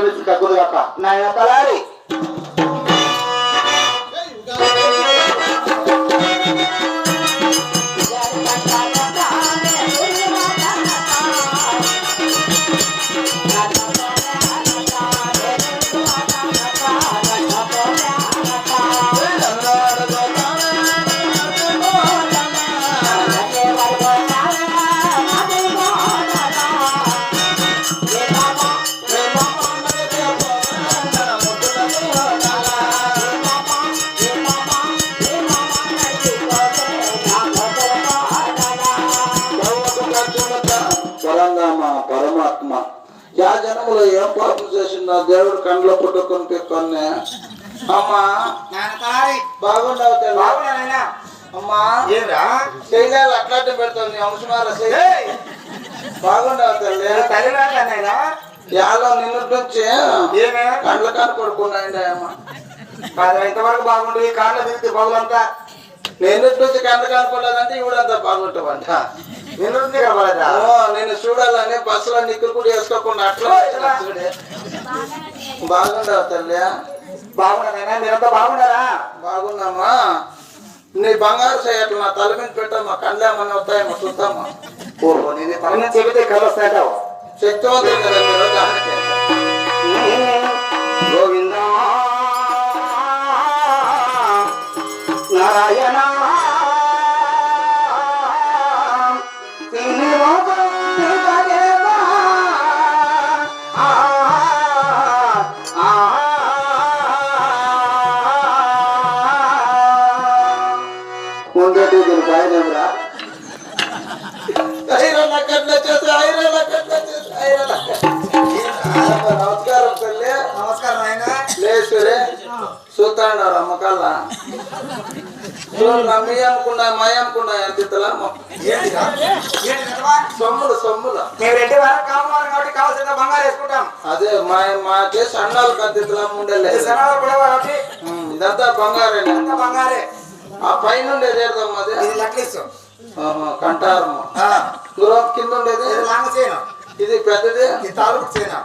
వేసి కక్కుదు కాక నాయన తలారి పరమాత్మ యా జనములో ఏం పాపం చేసిందా దేవుడు కండ్లో పుట్టుకొని పెట్టుకొని అమ్మా బాగుండవు అమ్మా శైలాలు అట్లాంటి పెడుతుంది అంశమాల బాగుండవు తల్లి యాలో నిన్నటి నుంచి కండ్ల కాని పడుకున్నాయండి అమ్మ ఎంతవరకు బాగుంటుంది కాళ్ళ తిరిగి పగులంతా నిన్నటి నుంచి కండ్ల కానిపోలేదంటే ఇవిడంతా బాగుంటావంట నేను చూడాలని బస్సులో నిక్కులు కూడా వేసుకోకుండా అట్లా బాగుండవు తల్లి బాగున్నానైనా మీరంతా బాగున్నారా బాగున్నామా నీ బంగారు చేయట్లు నా తల మీద పెట్టామా కళ్ళేమన్నా వస్తాయేమో చూద్దామా ఓహో నేను తల మీద చెబితే కళ్ళు వస్తాయట శక్తివంతులు కదా మీరు దానికి గోవింద నారాయణ నమస్కారం తల్లి నమస్కారం ఆయన లేచురే చూస్తాడారు అమ్మకాల నమ్మి అమ్ముకున్నా మై అమ్ముకున్నా ఎంత సొమ్ములు సొమ్ములు కావాల్సిన బంగారు వేసుకుంటాం అదే మాకే సన్నాలు కంతిలా ఉండలే ఇదంతా బంగారే బంగారే ఆ పైన ఉండేది ఏదమ్మా అదే నెక్లెస్ కంటారము దూరం కింద ఉండేది ఇది పెద్దది తాలూకు చేయనా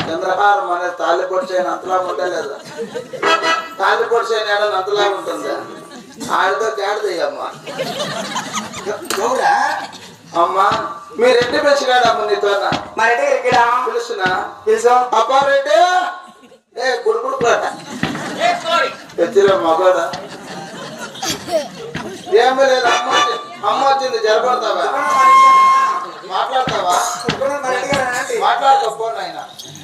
చంద్రహారం అనేది తాలిపొడి చేయను అంతలా ఉండలేదు తాలిపొడి చేయను ఏడని అంతలా ఉంటుంది ఆడితో తేడదయ్యమ్మా అమ్మా మీరు రెడ్డి పెంచినాడమ్మ నీతో మా రెడ్డి ఇక్కడ పిలుస్తున్నా పిలుసు అబ్బా రెడ్డి ఏ గుడుకుడుకురాట తెచ్చిరా మగోడ ఏమీ లేదు అమ్మ వచ్చింది జరపడతావా మాట్లాడతావా మాట్లాడతా ఫోన్ ఆయన